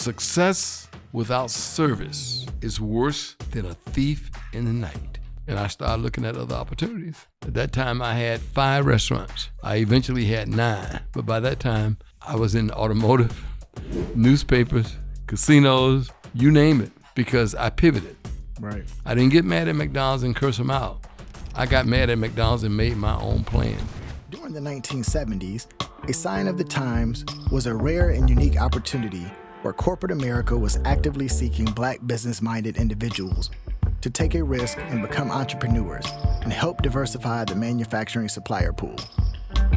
Success without service is worse than a thief in the night. And I started looking at other opportunities. At that time, I had 5 restaurants. I eventually had 9. But by that time, I was in automotive, newspapers, casinos, you name it, because I pivoted. Right. I didn't get mad at McDonald's and curse them out. I got mad at McDonald's and made my own plan. During the 1970s, a sign of the times was a rare and unique opportunity where corporate America was actively seeking Black business-minded individuals to take a risk and become entrepreneurs and help diversify the manufacturing supplier pool.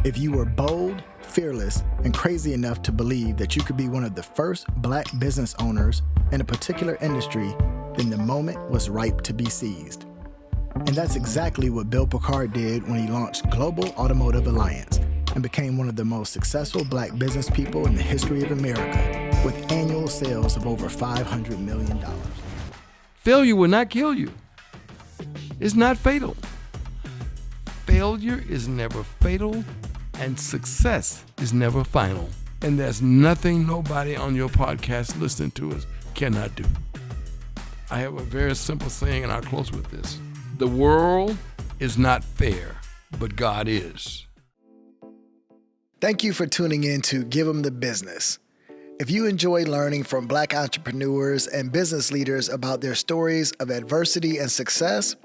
If you were bold, fearless, and crazy enough to believe that you could be one of the first Black business owners in a particular industry, then the moment was ripe to be seized. And that's exactly what Bill Pickard did when he launched Global Automotive Alliance and became one of the most successful Black business people in the history of America, with annual sales of over $500 million. Failure will not kill you. It's not fatal. Failure is never fatal, and success is never final. And there's nothing nobody on your podcast listening to us cannot do. I have a very simple saying, and I'll close with this. The world is not fair, but God is. Thank you for tuning in to Give 'em the Business. If you enjoy learning from Black entrepreneurs and business leaders about their stories of adversity and success,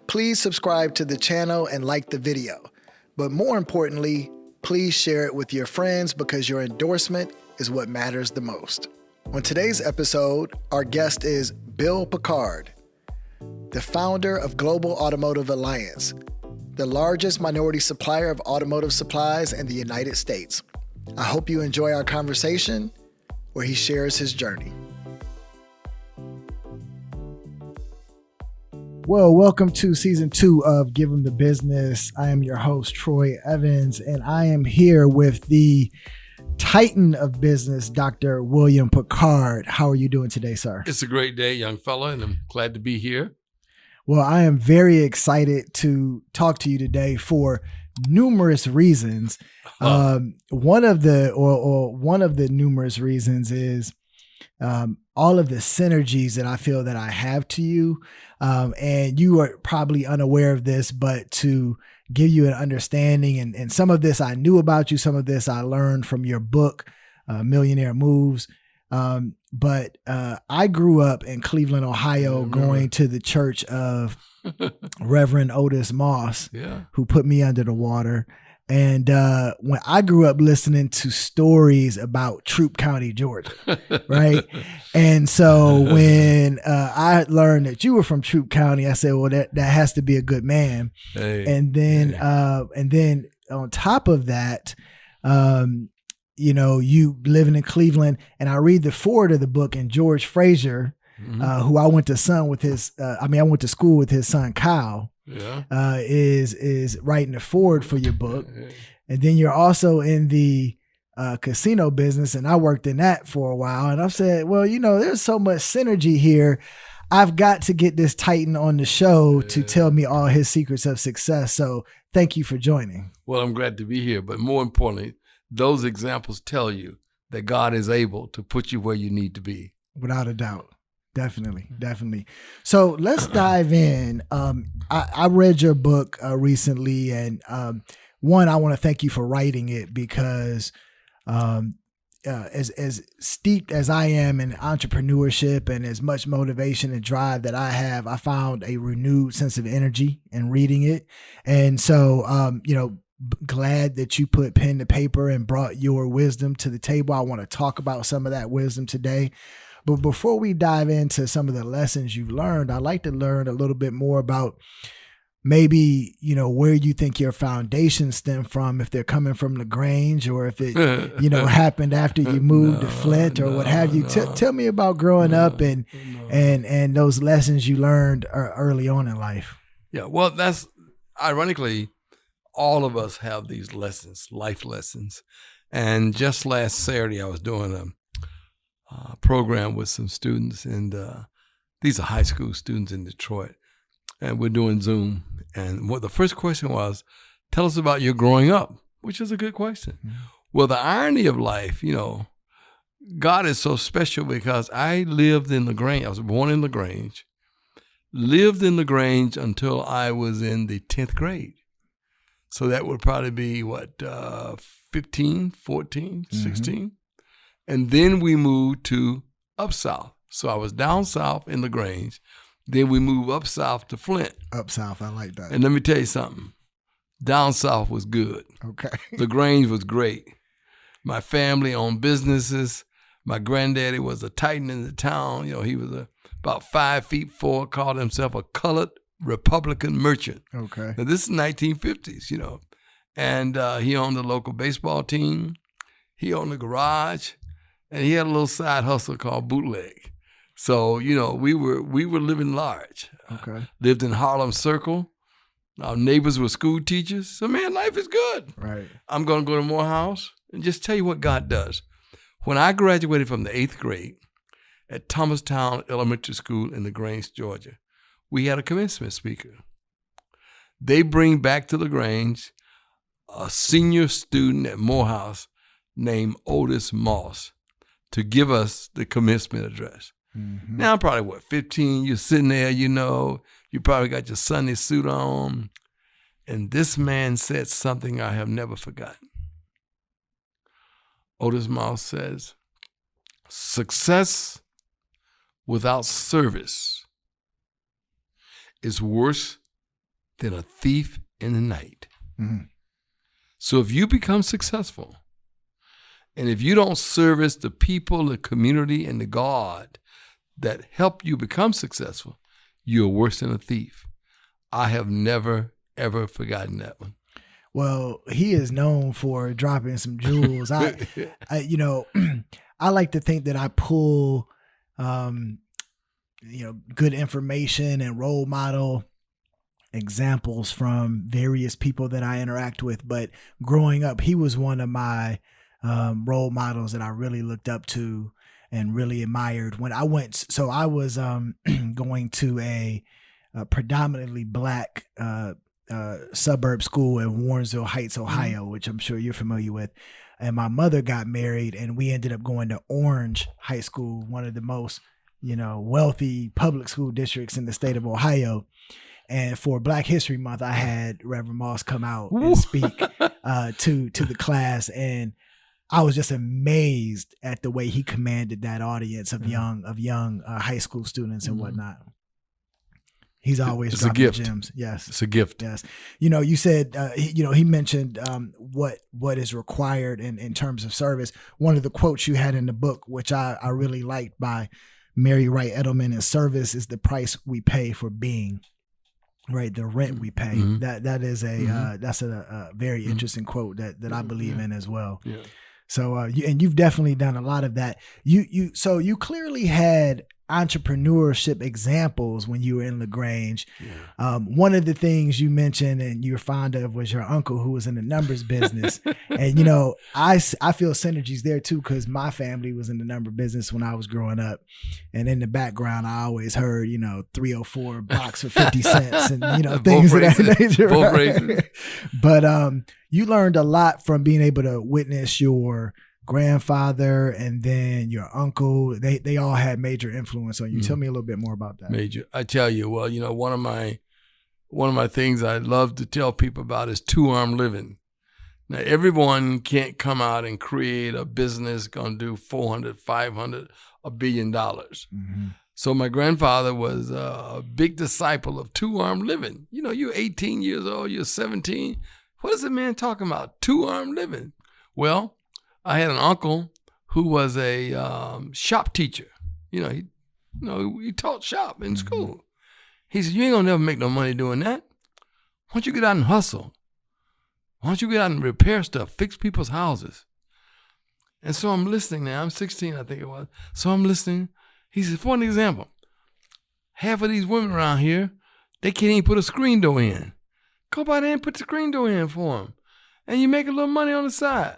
please subscribe to the channel and like the video. But more importantly, please share it with your friends because your endorsement is what matters the most. On today's episode, our guest is Bill Pickard, the founder of Global Automotive Alliance, the largest minority supplier of automotive supplies in the United States. I hope you enjoy our conversation where he shares his journey. Well, welcome to season 2 of Give 'em the Business. I am your host, Troy Evans, and I am here with the Titan of business, Dr. William Pickard. How are you doing today, sir? It's a great day, young fella, and I'm glad to be here. Well, I am very excited to talk to you today for numerous reasons. One of the numerous reasons is all of the synergies that I feel that I have to you. And you are probably unaware of this, but to give you an understanding, and some of this I knew about you, some of this I learned from your book, Millionaire Moves. But I grew up in Cleveland, Ohio, going to the church of Reverend Otis Moss, who put me under the water. And when I grew up listening to stories about Troup County, Georgia, right? And so when I learned that you were from Troup County, I said, well, that has to be a good man. And then on top of that, you living in Cleveland, and I read the foreword of the book, and George Frazier, who I went to school with his son, Kyle, is writing the foreword for your book. And then you're also in the casino business, and I worked in that for a while. And I've said, well, there's so much synergy here. I've got to get this Titan on the show to tell me all his secrets of success. So thank you for joining. Well, I'm glad to be here. But more importantly, those examples tell you that God is able to put you where you need to be. Without a doubt. Definitely. So let's dive in. I read your book recently, and one, I want to thank you for writing it because as steeped as I am in entrepreneurship and as much motivation and drive that I have, I found a renewed sense of energy in reading it. And so, glad that you put pen to paper and brought your wisdom to the table. I want to talk about some of that wisdom today. But before we dive into some of the lessons you've learned, I'd like to learn a little bit more about maybe, where you think your foundation stem from, if they're coming from LaGrange or if it, happened after you moved to Flint or what have you. Tell me about growing up and those lessons you learned early on in life. Yeah, well, that's ironically, all of us have these lessons, life lessons. And just last Saturday, I was doing a program with some students, and these are high school students in Detroit, and we're doing Zoom. And the first question was, tell us about your growing up, which is a good question. Mm-hmm. Well, the irony of life, God is so special because I lived in LaGrange. I was born in LaGrange, lived in LaGrange until I was in the 10th grade. So that would probably be, 15, 14, 16. And then we moved to up south. So I was down south in LaGrange. Then we moved up south to Flint. Up south, I like that. And let me tell you something. Down south was good. Okay. LaGrange was great. My family owned businesses. My granddaddy was a titan in the town. He was about 5'4", called himself a colored Republican merchant. Okay. Now, this is 1950s, and he owned the local baseball team. He owned a garage, and he had a little side hustle called bootleg. So, we were living large. Okay. Lived in Harlem Circle. Our neighbors were school teachers. So, man, life is good. Right. I'm going to go to Morehouse and just tell you what God does. When I graduated from the 8th grade at Thomastown Elementary School in LaGrange, Georgia, we had a commencement speaker. They bring back to LaGrange a senior student at Morehouse named Otis Moss to give us the commencement address. Mm-hmm. Now, I'm probably, 15? You're sitting there, you probably got your Sunday suit on. And this man said something I have never forgotten. Otis Moss says, success without service is worse than a thief in the night. Mm-hmm. So if you become successful, and if you don't service the people, the community, and the God that help you become successful, you're worse than a thief. I have never, ever forgotten that one. Well, he is known for dropping some jewels. I like to think that I pull, good information and role model examples from various people that I interact with. But growing up, he was one of my role models that I really looked up to and really admired. When I went, so I was going to a predominantly black suburb school in Warrensville Heights, Ohio, which I'm sure you're familiar with. And my mother got married, and we ended up going to Orange High School, one of the most, wealthy public school districts in the state of Ohio. And for Black History Month, I had Reverend Moss come out and speak to the class, and I was just amazed at the way he commanded that audience of young high school students and whatnot. He's always dropping gems. Yes, it's a gift. Yes, you said he mentioned what is required in terms of service. One of the quotes you had in the book, which I really liked, by Mary Wright Edelman, is service is the price we pay for being. Right, the rent we pay. Mm-hmm. That is that's a very interesting quote that I believe in as well. Yeah. So and you've definitely done a lot of that. So you clearly had entrepreneurship examples when you were in LaGrange. Yeah. One of the things you mentioned and you're fond of was your uncle, who was in the numbers business. And I feel synergies there too, because my family was in the number business when I was growing up. And in the background, I always heard 304 box for 50 cents and things of that nature. Right? But you learned a lot from being able to witness your grandfather and then your uncle. They all had major influence on you. Tell me a little bit more about that. Major. I tell you, well, one of my things I love to tell people about is two-arm living. Now, everyone can't come out and create a business going to do 400, 500, $1 billion. Mm-hmm. So my grandfather was a big disciple of two-arm living. You're 18 years old, you're 17. What is the man talking about? Two-arm living. Well, I had an uncle who was a shop teacher. He taught shop in school. He said, you ain't gonna never make no money doing that. Why don't you get out and hustle? Why don't you get out and repair stuff, fix people's houses? And so I'm listening now. I'm 16, I think it was. So I'm listening. He said, for an example, half of these women around here, they can't even put a screen door in. Go by there and put the screen door in for them. And you make a little money on the side.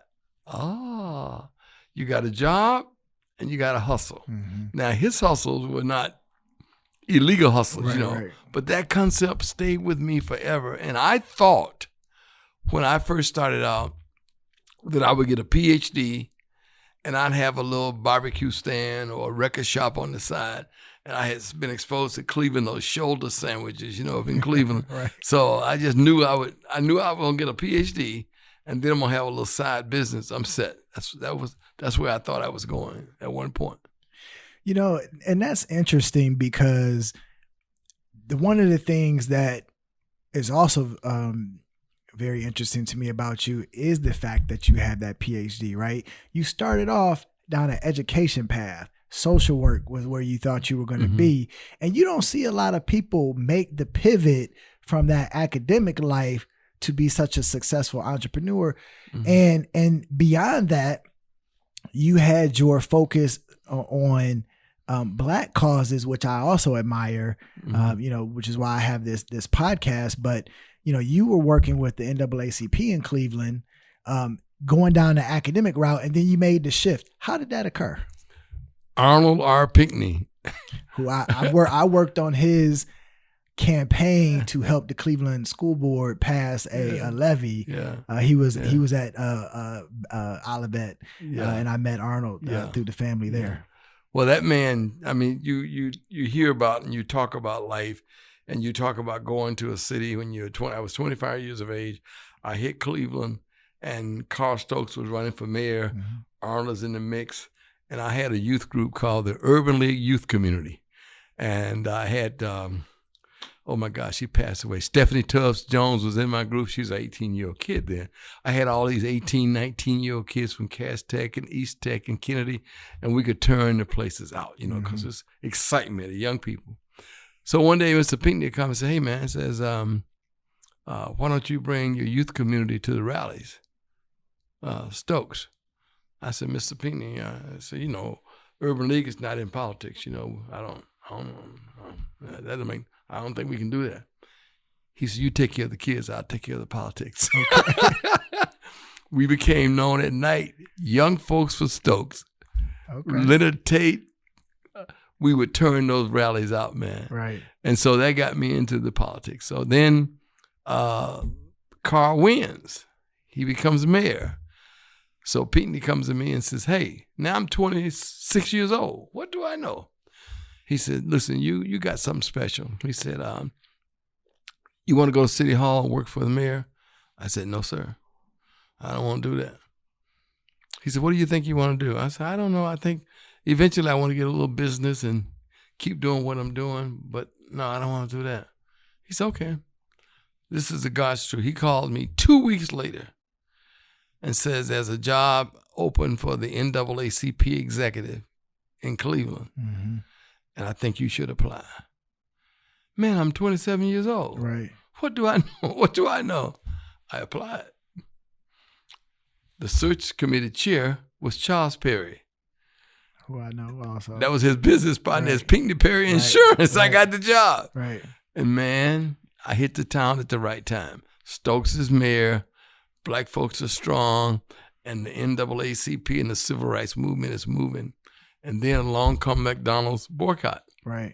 You got a job and you got to hustle. Mm-hmm. Now, his hustles were not illegal hustles, right. But that concept stayed with me forever. And I thought when I first started out that I would get a PhD and I'd have a little barbecue stand or a record shop on the side. And I had been exposed to Cleveland, those shoulder sandwiches, in Cleveland. Right. So I just knew I was going to get a PhD, and then I'm going to have a little side business. I'm set. That's where I thought I was going at one point. And that's interesting because one of the things that is also very interesting to me about you is the fact that you have that PhD, right? You started off down an education path. Social work was where you thought you were going to be. And you don't see a lot of people make the pivot from that academic life to be such a successful entrepreneur. And beyond that, you had your focus on Black causes, which I also admire, which is why I have this podcast. But, you were working with the NAACP in Cleveland, going down the academic route, and then you made the shift. How did that occur? Arnold R. Pinckney, who I worked on his campaign to help the Cleveland School Board pass a levy. Yeah. He was at Olivet, and I met Arnold through the family there. Yeah. Well, that man, I mean, you hear about and you talk about life, and you talk about going to a city when you're 20. I was 25 years of age. I hit Cleveland, and Carl Stokes was running for mayor. Arnold's in the mix. And I had a youth group called the Urban League Youth Community. And I had, oh my gosh, she passed away. Stephanie Tubbs Jones was in my group. She was an 18-year-old kid then. I had all these 18, 19-year-old kids from Cass Tech and East Tech and Kennedy, and we could turn the places out, because it's excitement of young people. So one day Mr. Pinckney comes and said, hey, man, says, why don't you bring your youth community to the rallies? Stokes. I said, Mr. Pinckney, I said, Urban League is not in politics. I don't think we can do that. He said, you take care of the kids, I'll take care of the politics. Okay. We became known at night, Young Folks for Stokes. Okay. Leonard Tate, we would turn those rallies out, man. Right. And so that got me into the politics. So then Carl wins. He becomes mayor. So Pinckney comes to me and says, hey, now I'm 26 years old. What do I know? He said, listen, you got something special. He said, you want to go to City Hall and work for the mayor? I said, no, sir. I don't want to do that. He said, what do you think you want to do? I said, I don't know. I think eventually I want to get a little business and keep doing what I'm doing. But no, I don't want to do that. He said, okay. This is the God's truth. He called me 2 weeks later and says there's a job open for the NAACP executive in Cleveland, and I think you should apply. Man, I'm 27 years old. Right. What do I know? What do I know? I applied. The search committee chair was Charles Perry. Who I know also. That was his business partner. It's Pinckney Perry Insurance. Right. I got the job. Right. And man, I hit the town at the right time. Stokes is mayor. Black folks are strong, and the NAACP and the civil rights movement is moving. And then along come McDonald's boycott. Right.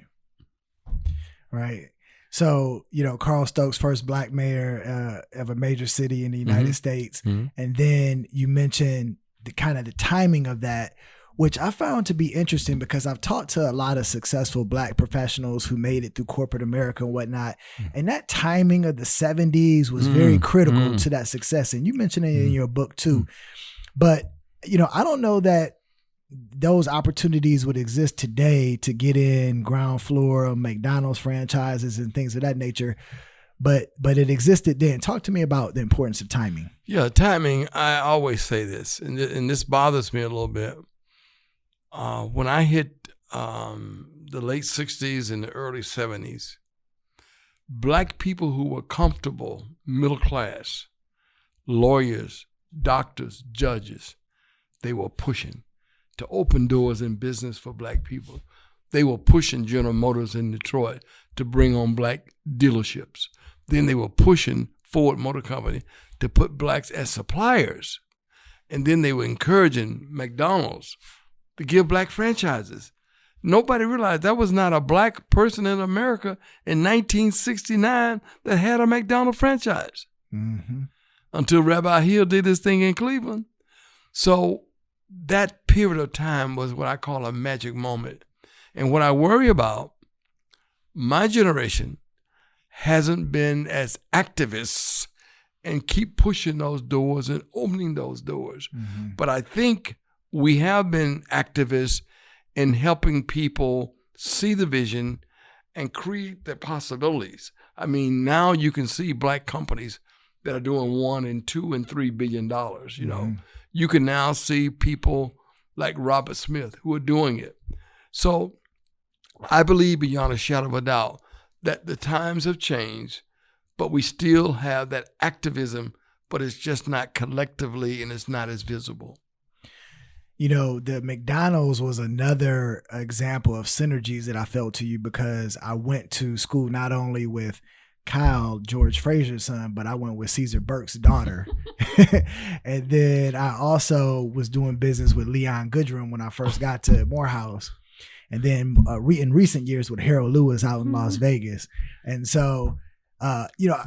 Right. So, Carl Stokes, first Black mayor of a major city in the United States. And then you mentioned the timing of that, which I found to be interesting because I've talked to a lot of successful Black professionals who made it through corporate America and whatnot. And that timing of the 70s was very critical to that success. And you mentioned it in your book too. But, I don't know that those opportunities would exist today to get in ground floor of McDonald's franchises and things of that nature. But it existed then. Talk to me about the importance of timing. Yeah, timing. I always say this, and this bothers me a little bit. When I hit the late 60s and the early 70s, Black people who were comfortable, middle class, lawyers, doctors, judges, they were pushing to open doors in business for Black people. They were pushing General Motors in Detroit to bring on Black dealerships. Then they were pushing Ford Motor Company to put Blacks as suppliers. And then they were encouraging McDonald's to give Black franchises. Nobody realized that was not a Black person in America in 1969 that had a McDonald's franchise until Rabbi Hill did this thing in Cleveland. So that period of time was what I call a magic moment. And what I worry about, my generation hasn't been as activists and keep pushing those doors and opening those doors. Mm-hmm. But I think we have been activists in helping people see the vision and create the possibilities. I mean, now you can see black companies that are doing $1 and $2 and $3 billion. You know, mm-hmm. You can now see people like Robert Smith who are doing it. So I believe beyond a shadow of a doubt that the times have changed, but we still have that activism, but it's just not collectively and it's not as visible. You know, the McDonald's was another example of synergies that I felt to you, because I went to school not only with Kyle, George Frazier's son, but I went with Caesar Burke's daughter. And then I also was doing business with Leon Goodrum when I first got to Morehouse. And then in recent years with Harold Lewis out in Las Vegas. And so, you know,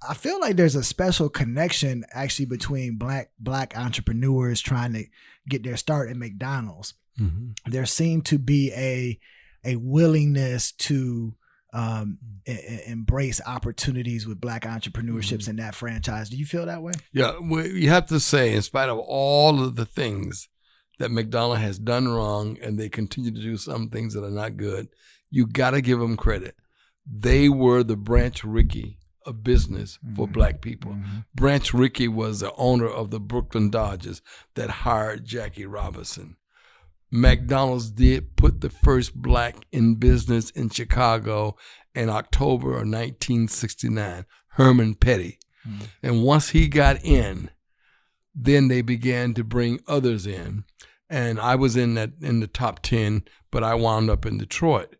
I feel like there's a special connection actually between black entrepreneurs trying to get their start at McDonald's. Mm-hmm. There seemed to be a willingness to embrace opportunities with black entrepreneurships mm-hmm. in that franchise. Do you feel that way? Yeah, well, you have to say, in spite of all of the things that McDonald's has done wrong, and they continue to do some things that are not good, you got to give them credit. They were the Branch Rickey of business for mm-hmm. black people. Mm-hmm. Branch Rickey was the owner of the Brooklyn Dodgers that hired Jackie Robinson. McDonald's did put the first black in business in Chicago in October of 1969, Herman Petty. Mm-hmm. And once he got in, then they began to bring others in. And I was in the top 10, but I wound up in Detroit.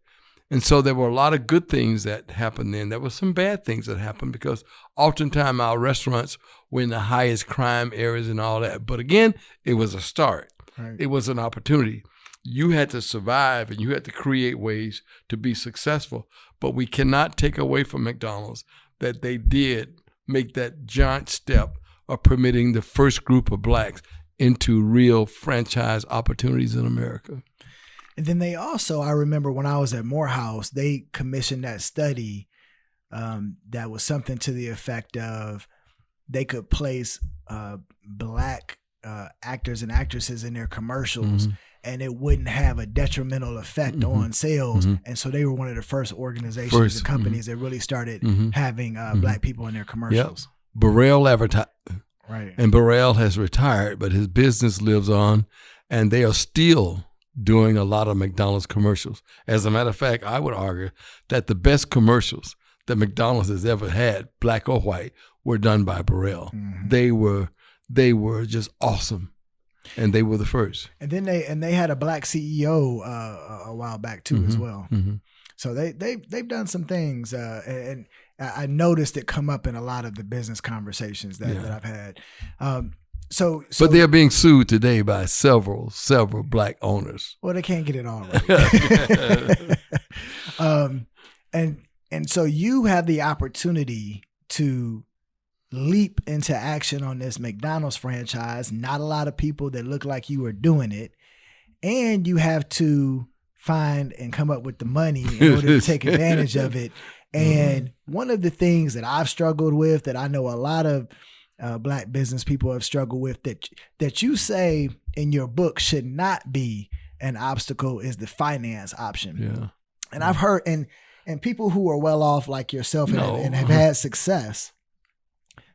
And so there were a lot of good things that happened then. There were some bad things that happened because oftentimes our restaurants were in the highest crime areas and all that. But again, it was a start. Right. It was an opportunity. You had to survive and you had to create ways to be successful. But we cannot take away from McDonald's that they did make that giant step of permitting the first group of blacks into real franchise opportunities in America. And then they also, I remember when I was at Morehouse, they commissioned that study that was something to the effect of they could place black actors and actresses in their commercials mm-hmm. and it wouldn't have a detrimental effect mm-hmm. on sales. Mm-hmm. And so they were one of the first organizations and companies mm-hmm. that really started mm-hmm. having mm-hmm. black people in their commercials. Yep. Burrell advertised. Right. And Burrell has retired, but his business lives on, and they are still doing a lot of McDonald's commercials. As a matter of fact, I would argue that the best commercials that McDonald's has ever had, black or white, were done by Burrell. Mm-hmm. They were just awesome, and they were the first. And then they had a black CEO a while back too mm-hmm. as well. Mm-hmm. So they've done some things, and I noticed it come up in a lot of the business conversations that I've had. So but they are being sued today by several black owners. Well, they can't get it all right. And so you have the opportunity to leap into action on this McDonald's franchise. Not a lot of people that look like you are doing it, and you have to find and come up with the money in order to take advantage of it. And one of the things that I've struggled with, that I know a lot of black business people have struggled with, that you say in your book should not be an obstacle, is the finance option. Yeah. And I've heard, and people who are well off like yourself and have had success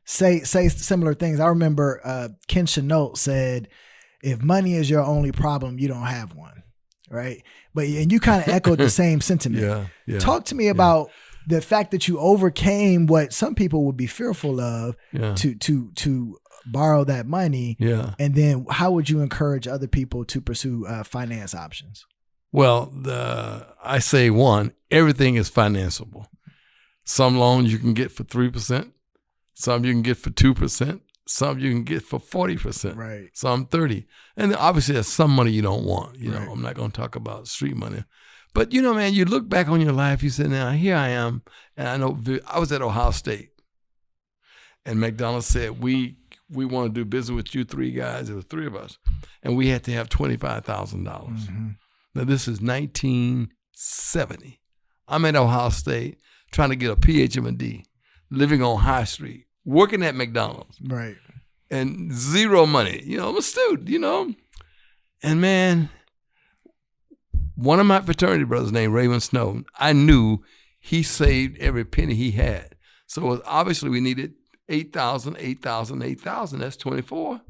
say similar things. I remember Ken Chenault said, if money is your only problem, you don't have one. Right. And you kind of echoed the same sentiment. Yeah. Talk to me about the fact that you overcame what some people would be fearful of to borrow that money. Yeah. And then how would you encourage other people to pursue finance options? Well, I say everything is financeable. Some loans you can get for 3%, some you can get for 2%, some you can get for 40%, right? Some 30%. And obviously there's some money you don't want. You know, I'm not going to talk about street money. But, you know, man, you look back on your life, you say, now, here I am. And I know I was at Ohio State. And McDonald's said, we we want to do business with you 3 guys. It was 3 of us. And we had to have $25,000. Mm-hmm. Now, this is 1970. I'm at Ohio State trying to get a PhD, living on High Street, working at McDonald's. Right. And zero money. You know, I'm a student, you know. And, man, one of my fraternity brothers named Raymond Snowden, I knew he saved every penny he had. So obviously we needed 8,000, 8,000, 8,000. That's 24.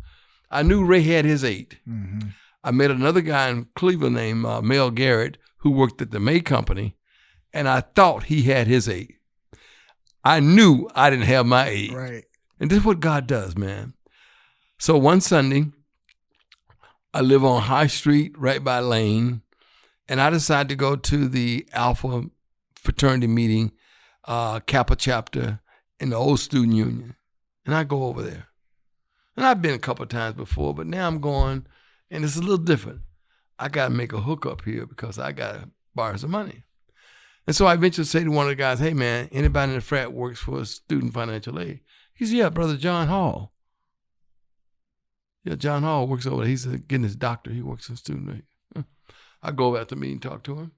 I knew Ray had his 8. Mm-hmm. I met another guy in Cleveland named Mel Garrett who worked at the May Company, and I thought he had his 8. I knew I didn't have my 8. Right. And this is what God does, man. So one Sunday, I live on High Street right by Lane, and I decided to go to the Alpha fraternity meeting, Kappa chapter in the old student union. And I go over there. And I've been a couple of times before, but now I'm going, and it's a little different. I got to make a hookup here because I got to borrow some money. And so I eventually say to one of the guys, hey, man, anybody in the frat works for student financial aid? He said, yeah, Brother John Hall. Yeah, John Hall works over there. He's getting his doctorate. He works in student aid. I go over at the meeting, talk to him,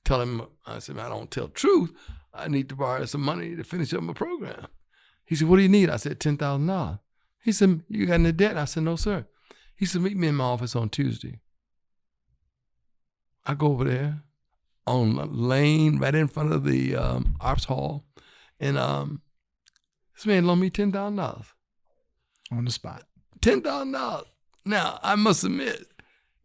tell him, I said, man, I don't tell the truth. I need to borrow some money to finish up my program. He said, what do you need? I said, $10,000. He said, you got any debt? I said, no, sir. He said, meet me in my office on Tuesday. I go over there on Lane, right in front of the Arts Hall, and this man loaned me $10,000. On the spot. $10,000. Now, I must admit,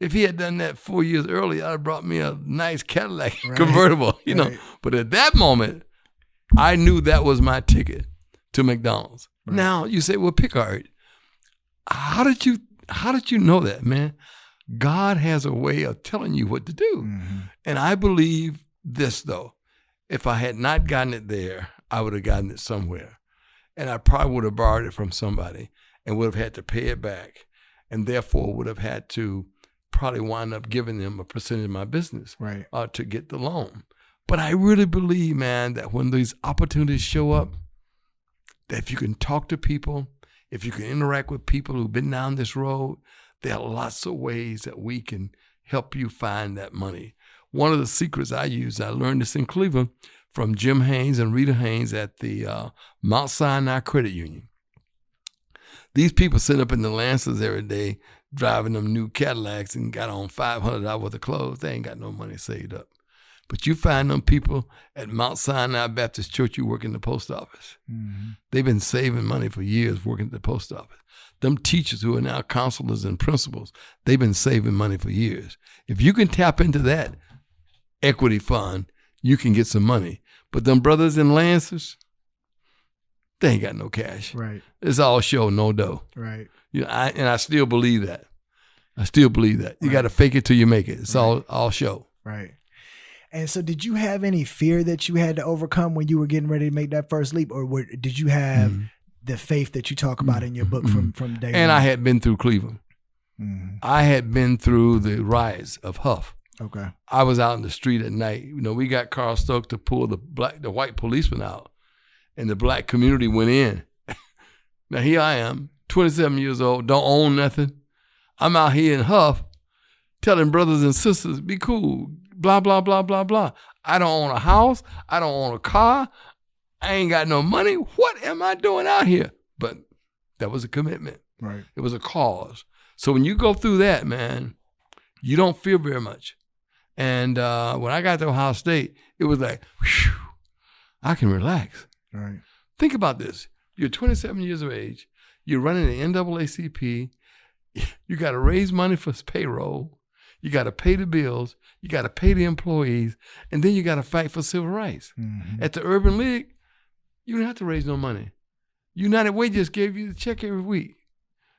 if he had done that 4 years earlier, I'd have brought me a nice Cadillac convertible, you know. But at that moment, I knew that was my ticket to McDonald's. Right. Now, you say, well, Pickard, how did you know that, man? God has a way of telling you what to do. Mm-hmm. And I believe this, though. If I had not gotten it there, I would have gotten it somewhere. And I probably would have borrowed it from somebody and would have had to pay it back, and therefore would have had to probably wind up giving them a percentage of my business to get the loan. But I really believe, man, that when these opportunities show up, that if you can talk to people, if you can interact with people who've been down this road, there are lots of ways that we can help you find that money. One of the secrets I use, I learned this in Cleveland from Jim Haynes and Rita Haynes at the Mount Sinai Credit Union. These people sit up in the Lancers every day driving them new Cadillacs and got on $500 worth of clothes. They ain't got no money saved up. But you find them people at Mount Sinai Baptist Church who work in the post office. Mm-hmm. They've been saving money for years working at the post office. Them teachers who are now counselors and principals, they've been saving money for years. If you can tap into that equity fund, you can get some money. But them brothers in Lancers, they ain't got no cash. Right. It's all show, no dough. Right. You know, I still believe that. You got to fake it till you make it. It's all show. Right. And so did you have any fear that you had to overcome when you were getting ready to make that first leap? Or did you have the faith that you talk about in your book from day one? And I had been through Cleveland. Mm-hmm. I had been through the riots of Huff. Okay. I was out in the street at night. You know, we got Carl Stokes to pull the white policeman out, and the black community went in. Now here I am, 27 years old, don't own nothing. I'm out here in Huff telling brothers and sisters, be cool, blah, blah, blah, blah, blah. I don't own a house. I don't own a car. I ain't got no money. What am I doing out here? But that was a commitment. Right. It was a cause. So when you go through that, man, you don't feel very much. And when I got to Ohio State, it was like, whew, I can relax. Right. Think about this. You're 27 years of age. You're running the NAACP. You got to raise money for payroll. You got to pay the bills. You got to pay the employees. And then you got to fight for civil rights. Mm-hmm. At the Urban League, you don't have to raise no money. United Way just gave you the check every week.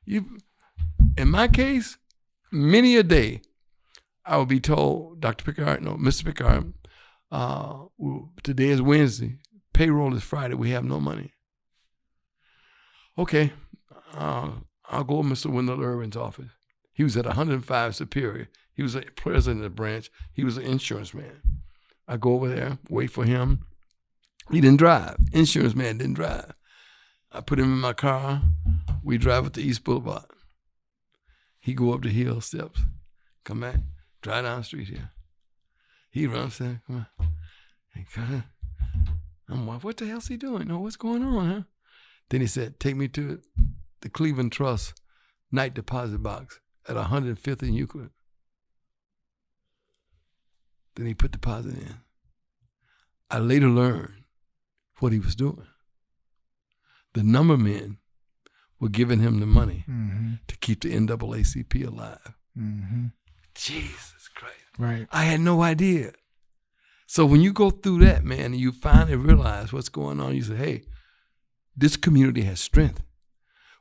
In my case, many a day, I would be told, Mr. Pickard, today is Wednesday. Payroll is Friday. We have no money. Okay, I'll go to Mr. Wendell Irwin's office. He was at 105 Superior. He was a president of the branch. He was an insurance man. I go over there, wait for him. He didn't drive. Insurance man didn't drive. I put him in my car. We drive up to East Boulevard. He go up the hill steps, come back, drive down the street here. He runs there, come on. Hey, come I'm like, what the hell's he doing? No, what's going on, huh? Then he said, take me to the Cleveland Trust night deposit box at 105th and Euclid. Then he put deposit in. I later learned what he was doing. The number men were giving him the money to keep the NAACP alive. Jesus Christ. Right. I had no idea. So when you go through that, man, and you finally realize what's going on, you say, hey, this community has strength.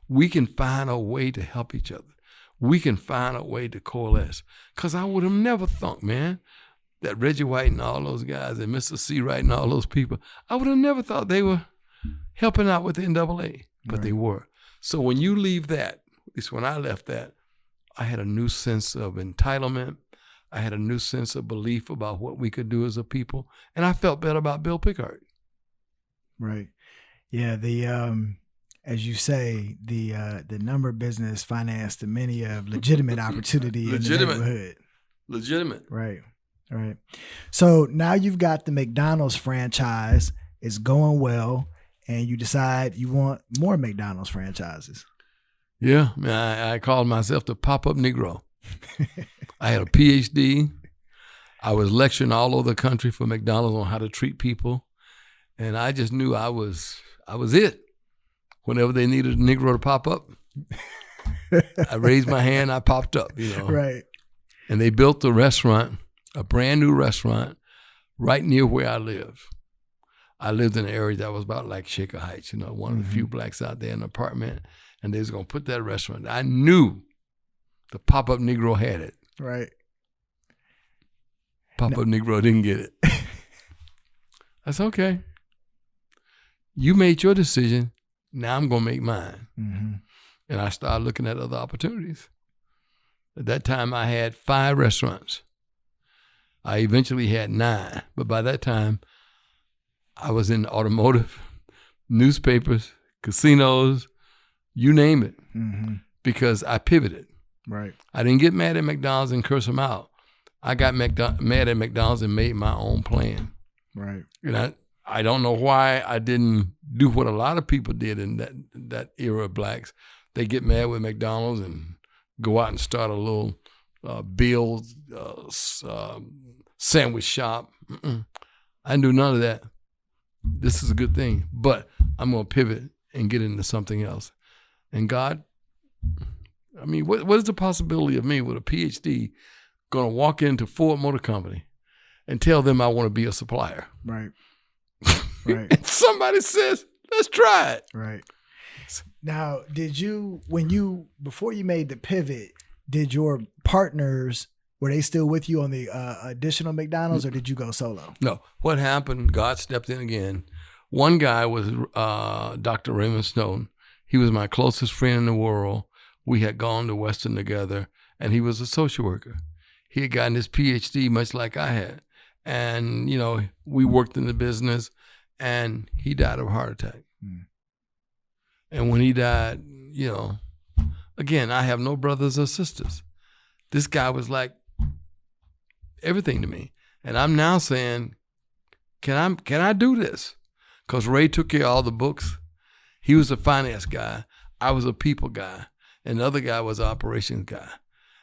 We can find a way to help each other. We can find a way to coalesce. Because I would have never thought, man, that Reggie White and all those guys and Mr. C. Wright and all those people, I would have never thought they were helping out with the NAA, but they were. So when you leave that, at least when I left that, I had a new sense of entitlement. I had a new sense of belief about what we could do as a people, and I felt better about Bill Pickard. Right. Yeah. The as you say, the number business financed many of legitimate opportunity in the neighborhood. Legitimate. Right. Right. So now you've got the McDonald's franchise. It's going well, and you decide you want more McDonald's franchises. Yeah, I called myself the pop-up Negro. I had a PhD. I was lecturing all over the country for McDonald's on how to treat people, and I just knew I was it. Whenever they needed a Negro to pop up, I raised my hand, I popped up, Right. And they built a restaurant, a brand new restaurant, right near where I live. I lived in an area that was about like Shaker Heights, one of the few blacks out there in an apartment, and they was going to put that restaurant. I knew the pop-up Negro had it. Right. Pop-up Negro didn't get it. That's okay. You made your decision. Now I'm going to make mine. And I started looking at other opportunities. At that time, I had 5 restaurants. I eventually had 9. But by that time, I was in automotive, newspapers, casinos, you name it, because I pivoted. Right. I didn't get mad at McDonald's and curse them out. I got mad at McDonald's and made my own plan. Right. And I don't know why I didn't do what a lot of people did in that era of blacks. They get mad with McDonald's and go out and start a little Bill's sandwich shop. I didn't do none of that. This is a good thing, but I'm going to pivot and get into something else. And God, I mean, what is the possibility of me with a PhD going to walk into Ford Motor Company and tell them I want to be a supplier? Right. Right. And somebody says, let's try it. Right. Now, before you made the pivot, did your partners, were they still with you on the additional McDonald's, or did you go solo? No. What happened, God stepped in again. One guy was Dr. Raymond Snowden. He was my closest friend in the world. We had gone to Western together, and he was a social worker. He had gotten his PhD much like I had. And, we worked in the business, and he died of a heart attack. And when he died, again, I have no brothers or sisters. This guy was like everything to me. And I'm now saying, can I do this? Because Ray took care of all the books. He was a finance guy. I was a people guy. And the other guy was an operations guy.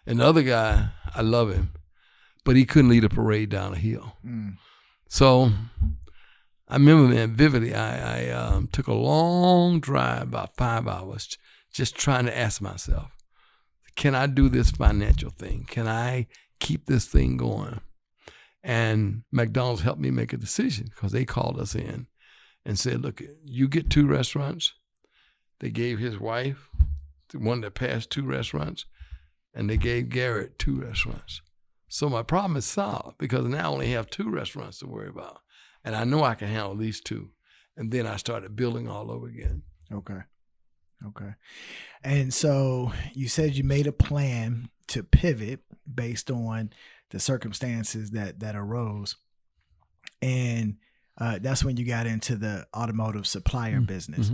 And the other guy, I love him, but he couldn't lead a parade down a hill. So I remember, man, vividly, I took a long drive, about 5 hours, just trying to ask myself, can I do this financial thing? Can I keep this thing going? And McDonald's helped me make a decision because they called us in and said, look, you get 2 restaurants. They gave his wife, the one that passed, 2 restaurants, and they gave Garrett 2 restaurants. So my problem is solved because now I only have 2 restaurants to worry about. And I know I can handle these 2. And then I started building all over again. Okay. And so you said you made a plan to pivot based on the circumstances that arose. And that's when you got into the automotive supplier business.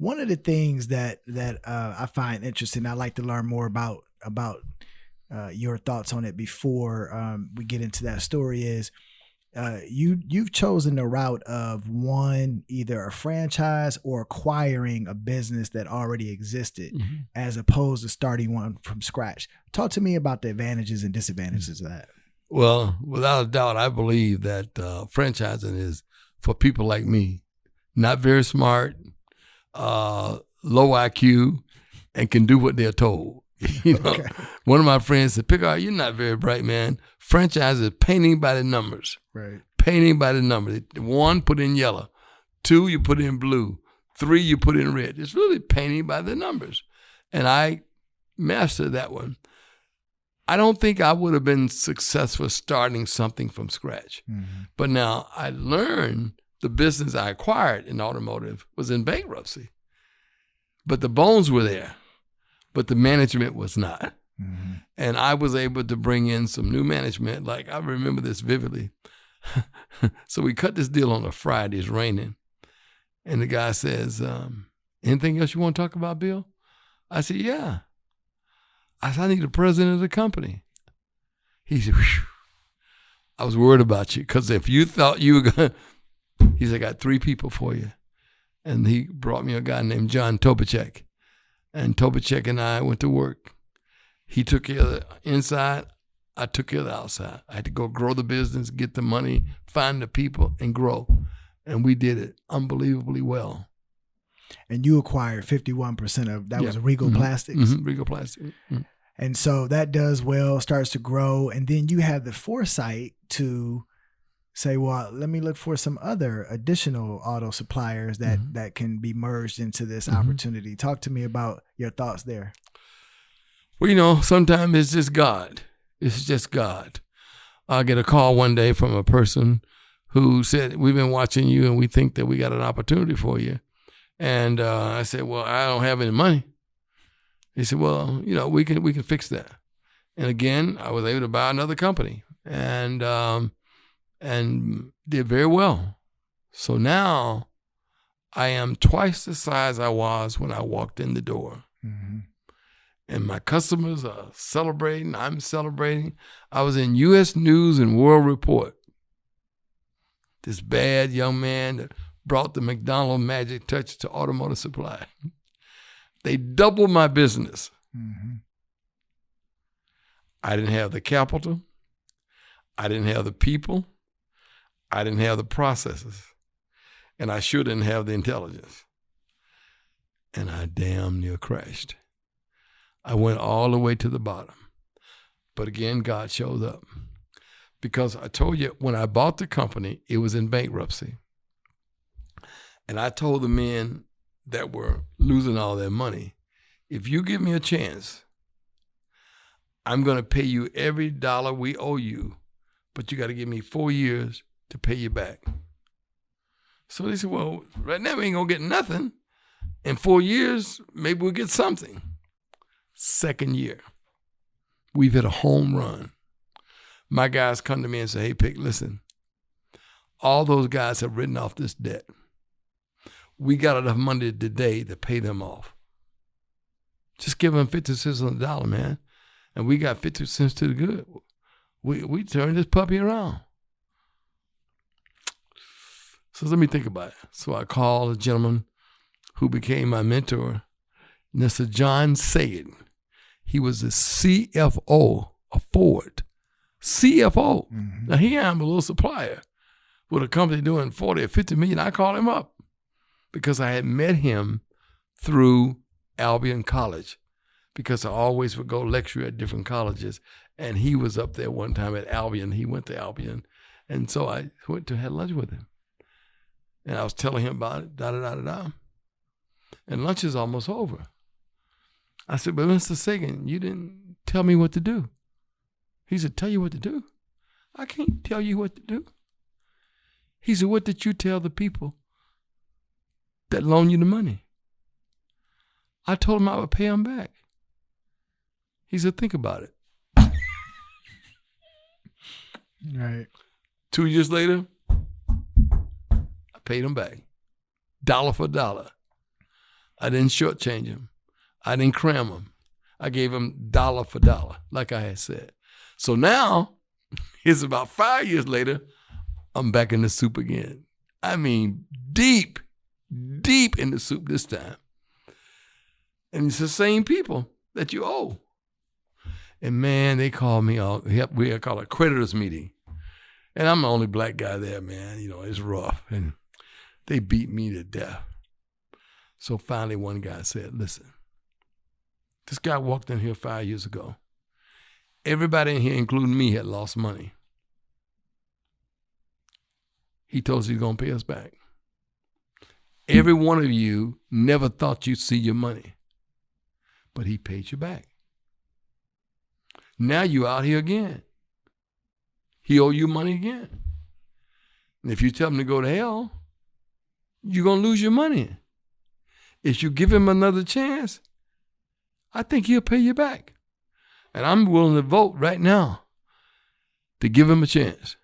One of the things that I find interesting, I like to learn more about your thoughts on it before we get into that story, is you've chosen the route of either a franchise or acquiring a business that already existed, as opposed to starting one from scratch. Talk to me about the advantages and disadvantages of that. Well, without a doubt, I believe that franchising is for people like me, not very smart, low IQ, and can do what they're told. Okay. One of my friends said, Pickard, you're not very bright, man. Franchise is painting by the numbers. Right. Painting by the numbers. 1, put in yellow. 2, you put in blue. 3, you put in red. It's really painting by the numbers. And I mastered that one. I don't think I would have been successful starting something from scratch. But now I learned the business I acquired in automotive was in bankruptcy. But the bones were there, but the management was not. And I was able to bring in some new management. Like, I remember this vividly. So we cut this deal on a Friday, it's raining. And the guy says, anything else you want to talk about, Bill? I said, yeah. I said, I need the president of the company. He said, whew, I was worried about you, because if you thought you were going to, he said, I got 3 people for you. And he brought me a guy named John Tobachek. And Tobachek and I went to work. He took care of the inside. I took care of the outside. I had to go grow the business, get the money, find the people, and grow. And we did it unbelievably well. And you acquired 51% of that. Was Regal Plastics. Regal Plastics. And so that does well, starts to grow. And then you have the foresight to say, well, let me look for some other additional auto suppliers that can be merged into this opportunity. Talk to me about your thoughts there. Well, sometimes it's just God. It's just God. I get a call one day from a person who said, we've been watching you and we think that we got an opportunity for you. And I said, well, I don't have any money. He said, well, we can fix that. And again, I was able to buy another company and did very well. So now I am twice the size I was when I walked in the door. And my customers are celebrating. I'm celebrating. I was in U.S. News and World Report. This bad young man that brought the McDonald's magic touch to automotive supply. They doubled my business. I didn't have the capital. I didn't have the people. I didn't have the processes. And I sure didn't have the intelligence. And I damn near crashed. I went all the way to the bottom. But again, God showed up. Because I told you, when I bought the company, it was in bankruptcy. And I told the men that were losing all their money, if you give me a chance, I'm going to pay you every dollar we owe you, but you got to give me 4 years to pay you back. So they said, well, right now we ain't going to get nothing. In 4 years, maybe we'll get something. Second year, we've hit a home run. My guys come to me and say, hey, Pick, listen, all those guys have written off this debt. We got enough money today to pay them off. Just give them 50 cents on the dollar, man. And we got 50 cents to the good. We turned this puppy around. So let me think about it. So I called a gentleman who became my mentor, Mr. John Sagan. He was the CFO of Ford. CFO. Now here I'm a little supplier with a company doing 40 or 50 million. I called him up because I had met him through Albion College, because I always would go lecture at different colleges. And he was up there one time at Albion. He went to Albion. And so I went to have lunch with him. And I was telling him about it, da-da-da-da-da. And lunch is almost over. I said, but Mr. Sagan, you didn't tell me what to do. He said, tell you what to do? I can't tell you what to do. He said, what did you tell the people that loaned you the money? I told him I would pay them back. He said, think about it. Right. 2 years later, I paid him back. Dollar for dollar. I didn't shortchange him. I didn't cram him. I gave him dollar for dollar, like I had said. So now, it's about 5 years later, I'm back in the soup again. I mean, deep in the soup this time. And it's the same people that you owe. And man, they call me out. We call it a creditors meeting. And I'm the only black guy there, man. You know, it's rough. And they beat me to death. So finally one guy said, listen, this guy walked in here 5 years ago. Everybody in here, including me, had lost money. He told us he's going to pay us back. Every one of you never thought you'd see your money, but he paid you back. Now you're out here again. He owe you money again. And if you tell him to go to hell, you're going to lose your money. If you give him another chance, I think he'll pay you back. And I'm willing to vote right now to give him a chance.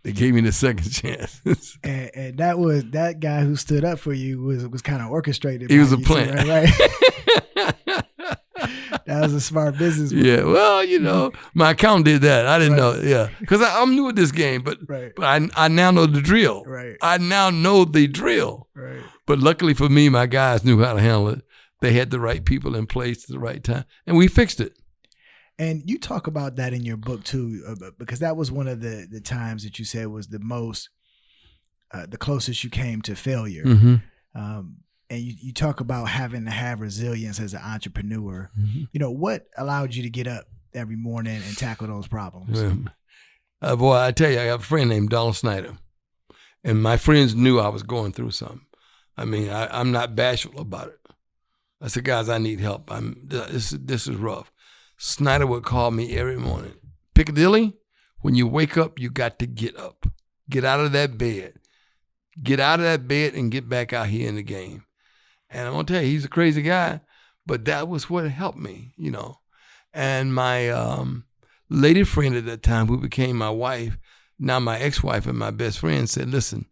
They gave me the second chance. and that guy who stood up for you was kind of orchestrated. He was a you plant. Too, right? That was a smart business move. Yeah, well, you know, my accountant did that. I didn't know. Yeah, because I'm new at this game, but I now know the drill. Right. I now know the drill. Right. But luckily for me, my guys knew how to handle it. They had the right people in place at the right time, and we fixed it. And you talk about that in your book too, because that was one of the times that you said was the most, the closest you came to failure. Mm-hmm. And you talk about having to have resilience as an entrepreneur. Mm-hmm. You know, what allowed you to get up every morning and tackle those problems? Boy, I tell you, I have a friend named Donald Snyder, and my friends knew I was going through something. I mean, I'm not bashful about it. I said, guys, I need help. This is rough. Snyder would call me every morning. Piccadilly, when you wake up, you got to get up. Get out of that bed. Get out of that bed and get back out here in the game. And I'm going to tell you, he's a crazy guy, but that was what helped me, you know. And my lady friend at that time, who became my wife, now my ex-wife and my best friend, said, listen,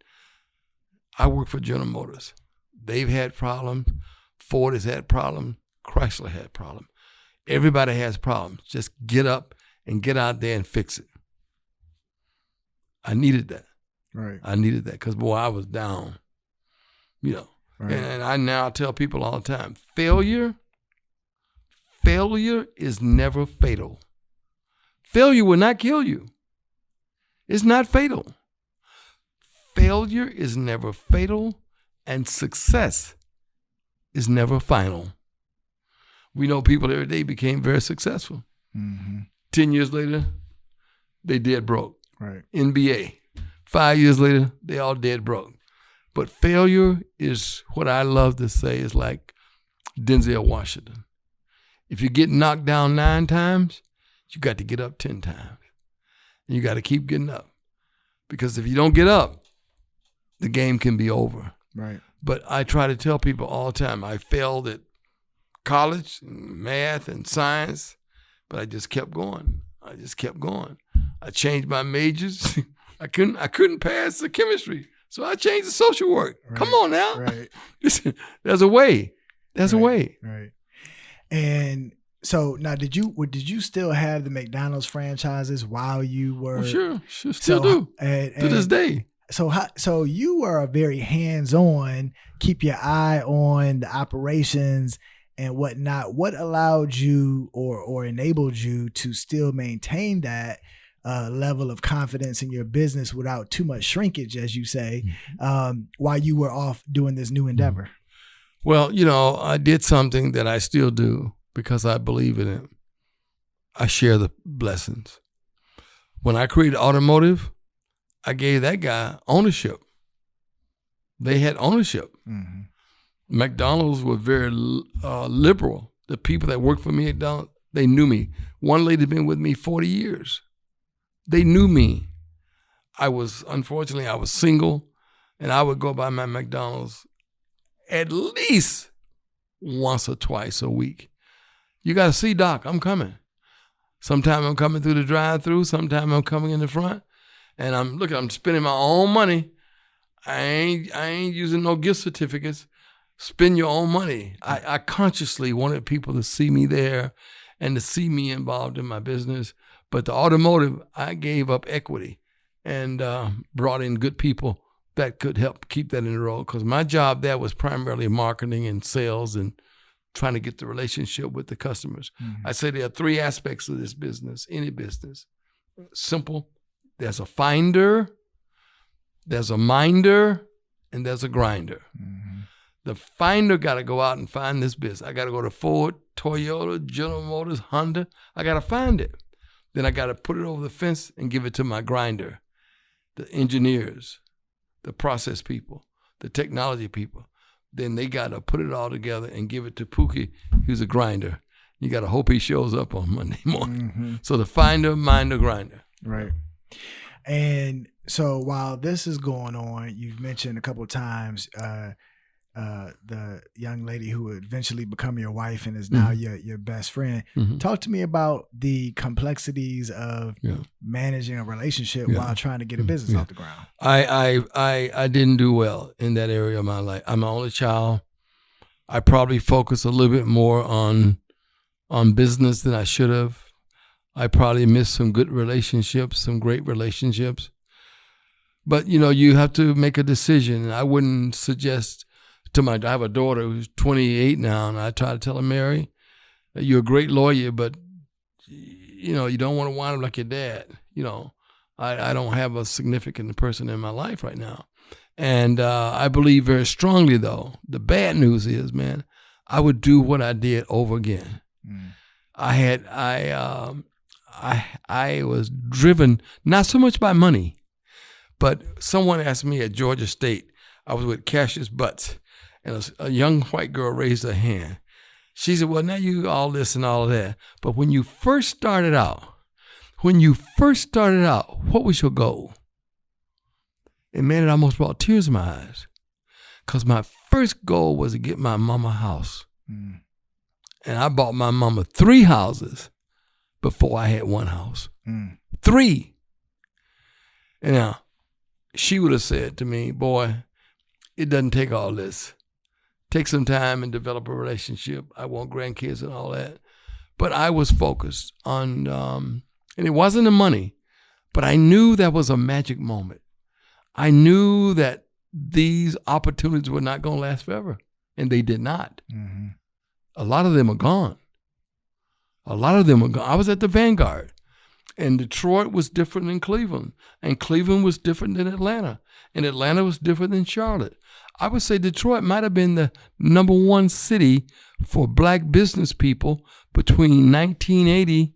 I work for General Motors. They've had problems. Ford has had problems. Chrysler had problems. Everybody has problems. Just get up and get out there and fix it. I needed that. Right. I needed that because, boy, I was down, you know. Right. And I now tell people all the time, failure is never fatal. Failure will not kill you. It's not fatal. Failure is never fatal, and success is never final. We know people every day became very successful. Mm-hmm. 10 years later, they dead broke. Right. NBA. 5 years later, they all dead broke. But failure is what I love to say is like Denzel Washington. If you get knocked down 9 times, you got to get up 10 times. And you got to keep getting up. Because if you don't get up, the game can be over. Right. But I try to tell people all the time, I failed at college, math and science, but I just kept going. I changed my majors. I couldn't pass the chemistry, so I changed the social work. Right. Come on now. Right. There's a way. There's a way. Right. And so now, did you still have the McDonald's franchises while you were? Well, sure, still do to this day. So you were a very hands-on, keep your eye on the operations and whatnot. What allowed you or enabled you to still maintain that level of confidence in your business without too much shrinkage, as you say, while you were off doing this new endeavor? Well, you know, I did something that I still do because I believe in it. I share the blessings. When I created automotive, I gave that guy ownership. They had ownership. Mm-hmm. McDonald's were very liberal. The people that worked for me at McDonald's, they knew me. One lady had been with me 40 years. They knew me. Unfortunately, I was single, and I would go by my McDonald's at least once or twice a week. You got to see, Doc, I'm coming. Sometime I'm coming through the drive-thru. Sometime I'm coming in the front. And I'm spending my own money. I ain't using no gift certificates. Spend your own money. I consciously wanted people to see me there and to see me involved in my business. But the automotive, I gave up equity and brought in good people that could help keep that in the road. Because my job there was primarily marketing and sales and trying to get the relationship with the customers. Mm-hmm. I say there are three aspects of this business, any business. Simple. There's a finder, there's a minder, and there's a grinder. Mm-hmm. The finder got to go out and find this business. I got to go to Ford, Toyota, General Motors, Honda. I got to find it. Then I got to put it over the fence and give it to my grinder, the engineers, the process people, the technology people. Then they got to put it all together and give it to Pookie, who's a grinder. You got to hope he shows up on Monday morning. Mm-hmm. So the finder, minder, grinder. Right. And so while this is going on, you've mentioned a couple of times the young lady who would eventually become your wife and is now your best friend. Mm-hmm. Talk to me about the complexities of managing a relationship while trying to get a business off the ground. I didn't do well in that area of my life. I'm my only child. I probably focused a little bit more on business than I should have. I probably missed some good relationships, some great relationships. But, you have to make a decision. I wouldn't suggest I have a daughter who's 28 now, and I try to tell her, Mary, you're a great lawyer, but, you don't want to wind up like your dad. I don't have a significant person in my life right now. And I believe very strongly, though, the bad news is, man, I would do what I did over again. Mm. I was driven not so much by money, but someone asked me at Georgia State, I was with Cassius Butts, and a young white girl raised her hand. She said, well, now you all this and all of that, but when you first started out, what was your goal? And man, it almost brought tears in my eyes, because my first goal was to get my mama a house. Mm. And I bought my mama 3 houses before I had 1 house. 3. And now, she would have said to me, boy, it doesn't take all this. Take some time and develop a relationship. I want grandkids and all that. But I was focused on, and it wasn't the money, but I knew that was a magic moment. I knew that these opportunities were not going to last forever, and they did not. Mm-hmm. A lot of them are gone. I was at the Vanguard, and Detroit was different than Cleveland, and Cleveland was different than Atlanta, and Atlanta was different than Charlotte. I would say Detroit might have been the number 1 city for black business people between 1980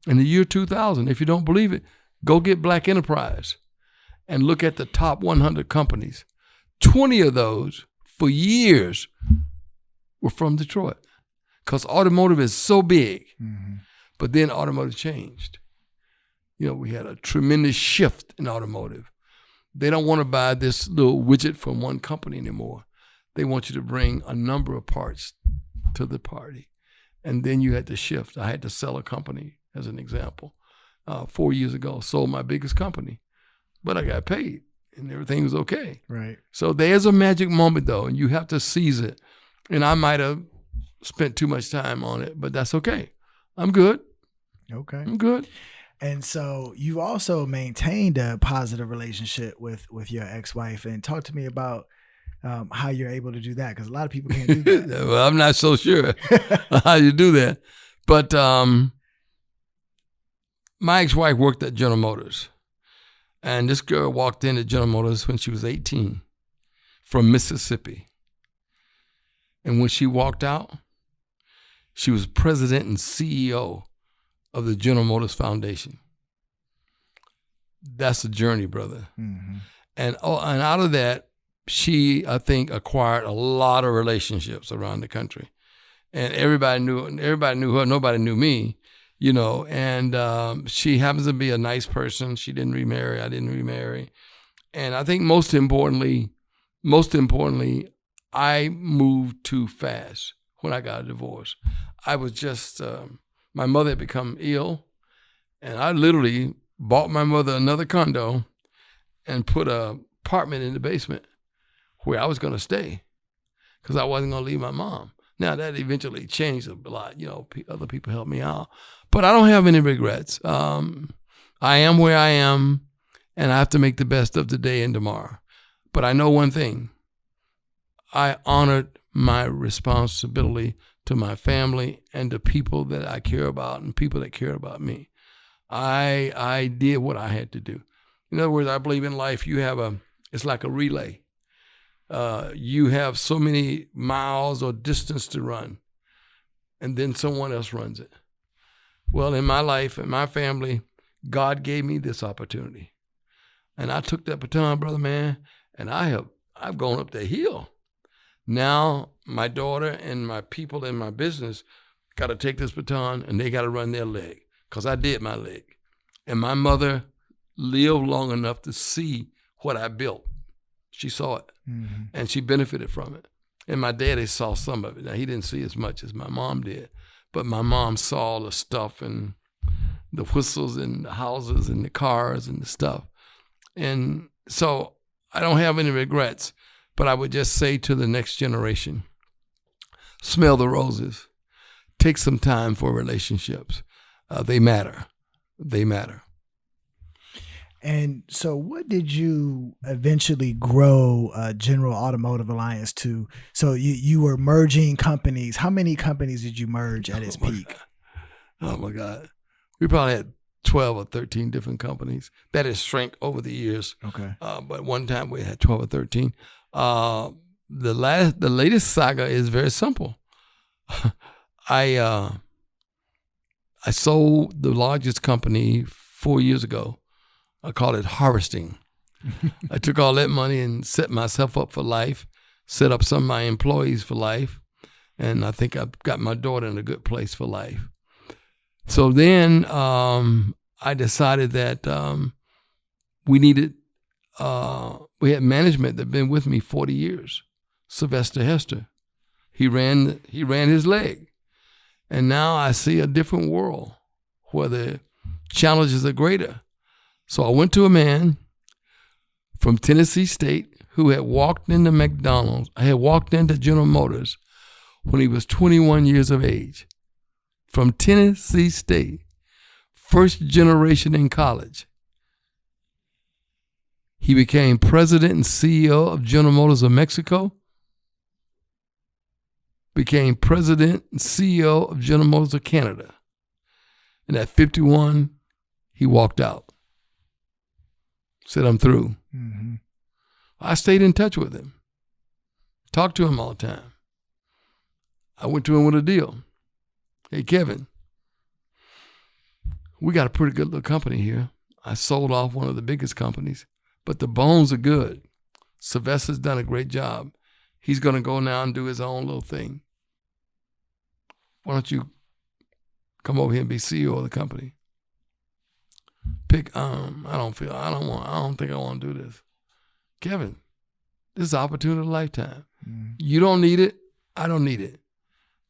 and the year 2000. If you don't believe it, go get Black Enterprise and look at the top 100 companies. 20 of those for years were from Detroit, because automotive is so big. Mm-hmm. But then automotive changed. We had a tremendous shift in automotive. They don't want to buy this little widget from one company anymore. They want you to bring a number of parts to the party. And then you had to shift. I had to sell a company, as an example. 4 years ago, sold my biggest company. But I got paid, and everything was okay. Right. So there's a magic moment, though, and you have to seize it. And I might have spent too much time on it, but that's okay. I'm good. Okay. I'm good. And so you also maintained a positive relationship with your ex-wife, and talk to me about how you're able to do that, because a lot of people can't do that. Well, I'm not so sure how you do that. But my ex-wife worked at General Motors, and this girl walked in at General Motors when she was 18 from Mississippi. And when she walked out, she was president and CEO of the General Motors Foundation. That's a journey, brother. Mm-hmm. And out of that, she, I think, acquired a lot of relationships around the country. And everybody knew her, nobody knew me, and she happens to be a nice person. She didn't remarry, I didn't remarry. And I think most importantly, I moved too fast when I got a divorce. I was just, my mother had become ill, and I literally bought my mother another condo and put a apartment in the basement where I was going to stay because I wasn't going to leave my mom. Now, that eventually changed a lot. Other people helped me out. But I don't have any regrets. I am where I am, and I have to make the best of today and tomorrow. But I know one thing. I honored my responsibility to my family and to people that I care about and people that care about me. I did what I had to do. In other words, I believe in life it's like a relay. You have so many miles or distance to run, and then someone else runs it. Well, in my life and my family, God gave me this opportunity. And I took that baton, brother man, and I've gone up the hill. Now my daughter and my people in my business got to take this baton and they got to run their leg because I did my leg. And my mother lived long enough to see what I built. She saw it, and she benefited from it. And my daddy saw some of it. Now, he didn't see as much as my mom did, but my mom saw the stuff and the whistles and the houses and the cars and the stuff. And so I don't have any regrets, but I would just say to the next generation, smell the roses. Take some time for relationships. They matter. They matter. And so what did you eventually grow General Automotive Alliance to? So you were merging companies. How many companies did you merge at its peak? Oh, my God. We probably had 12 or 13 different companies. That has shrank over the years. Okay. But one time we had 12 or 13. The latest saga is very simple. I sold the largest company 4 years ago. I call it harvesting. I took all that money and set myself up for life, set up some of my employees for life, and I think I've got my daughter in a good place for life. So then I decided that we had management that had been with me 40 years. Sylvester Hester. He ran his leg. And now I see a different world where the challenges are greater. So I went to a man from Tennessee State who had walked into McDonald's. I had walked into General Motors when he was 21 years of age. From Tennessee State, first generation in college. He became president and CEO of General Motors of Mexico. Became president and CEO of General Motors of Canada. And at 51, he walked out. Said, I'm through. Mm-hmm. I stayed in touch with him. Talked to him all the time. I went to him with a deal. Hey, Kevin, we got a pretty good little company here. I sold off one of the biggest companies, but the bones are good. Sylvester's done a great job. He's going to go now and do his own little thing. Why don't you come over here and be CEO of the company? I don't think I want to do this. Kevin, this is an opportunity of a lifetime. Mm-hmm. You don't need it. I don't need it.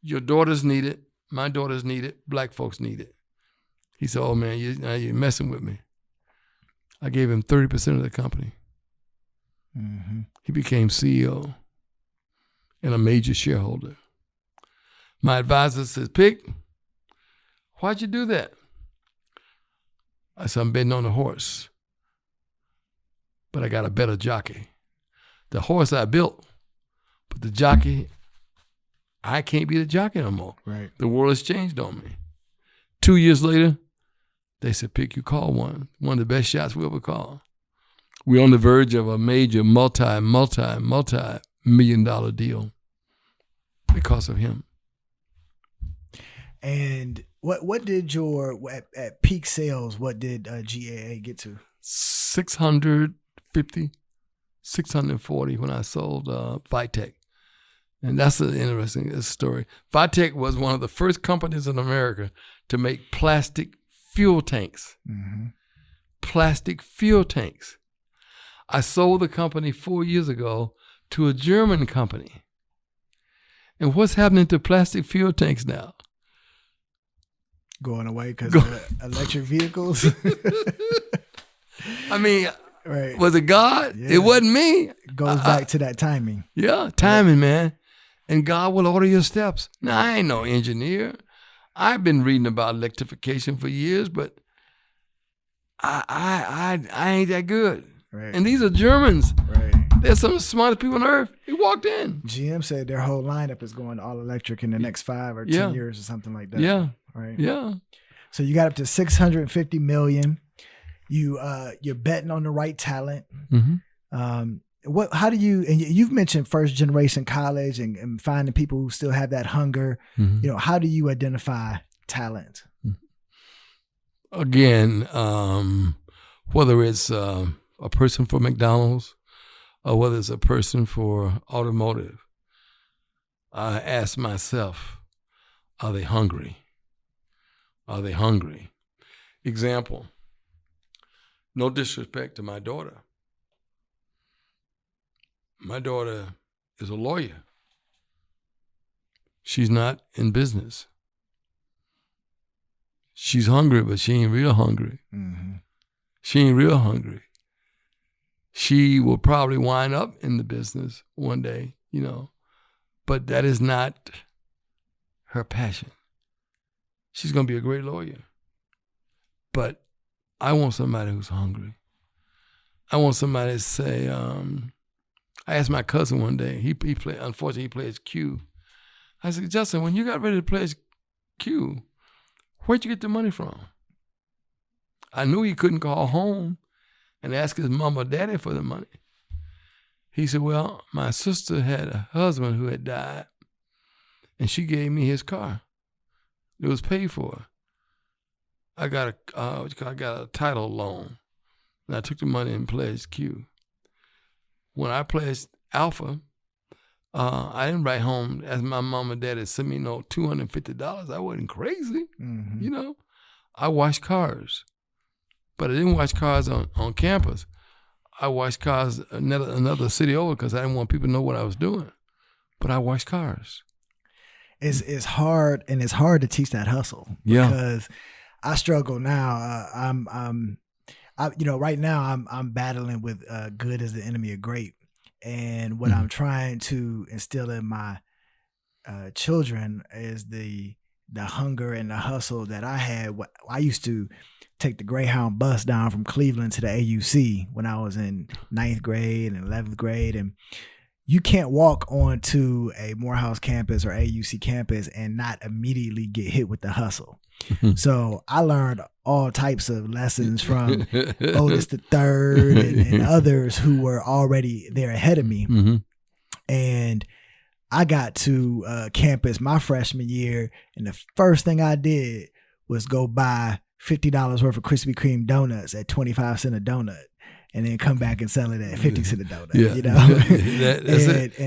Your daughters need it. My daughters need it. Black folks need it. He said, oh, man, you're messing with me. I gave him 30% of the company. Mm-hmm. He became CEO and a major shareholder. My advisor says, Pick, why'd you do that? I said, I'm betting on the horse, but I got a better jockey. The horse I built, but the jockey, I can't be the jockey no more. Right. The world has changed on me. 2 years later, they said, Pick, you called one of the best shots we ever called. We're on the verge of a major multi-million-dollar deal because of him. And what did at peak sales, what did GAA get to? 650, 640 when I sold Vitec. And that's an interesting story. Vitec was one of the first companies in America to make plastic fuel tanks. Mm-hmm. Plastic fuel tanks. I sold the company 4 years ago to a German company. And what's happening to plastic fuel tanks now? Going away because of electric vehicles? I mean, Right. Was it God? Yeah. It wasn't me. It goes back to that timing. Yeah, timing, man. And God will order your steps. Now, I ain't no engineer. I've been reading about electrification for years, but I ain't that good. Right. And these are Germans. Right. They're some of the smartest people on earth. He walked in. GM said their whole lineup is going all electric in the next 5 or 10 years or something like that. Yeah. Right. Yeah. So you got up to 650 million. You're betting on the right talent. Mm-hmm. How do you, and you've mentioned first generation college and finding people who still have that hunger. Mm-hmm. How do you identify talent? Again, whether it's a person for McDonald's or whether it's a person for automotive, I ask myself, are they hungry? Are they hungry? Example, no disrespect to my daughter. My daughter is a lawyer. She's not in business. She's hungry, but she ain't real hungry. Mm-hmm. She ain't real hungry. She will probably wind up in the business one day, but that is not her passion. She's going to be a great lawyer. But I want somebody who's hungry. I want somebody to say, I asked my cousin one day, unfortunately he plays Q. I said, Justin, when you got ready to play Q, where'd you get the money from? I knew he couldn't call home and ask his mom or daddy for the money. He said, well, my sister had a husband who had died, and she gave me his car. It was paid for. I got a title loan, and I took the money and pledged Q. When I pledged Alpha, I didn't write home as my mom and daddy sent me $250. I wasn't crazy, I washed cars, but I didn't wash cars on campus. I washed cars another city over because I didn't want people to know what I was doing. But I washed cars. It's hard, and it's hard to teach that hustle. Yeah. Because I struggle now. Right now I'm battling with good is the enemy of great, and what I'm trying to instill in my children is the hunger and the hustle that I had. I used to take the Greyhound bus down from Cleveland to the AUC when I was in 9th grade and 11th grade, and you can't walk onto a Morehouse campus or AUC campus and not immediately get hit with the hustle. So I learned all types of lessons from Otis III and others who were already there ahead of me. Mm-hmm. And I got to campus my freshman year, and the first thing I did was go buy $50 worth of Krispy Kreme donuts at 25 cents a donut, and then come back and sell it at 50 cents a donut.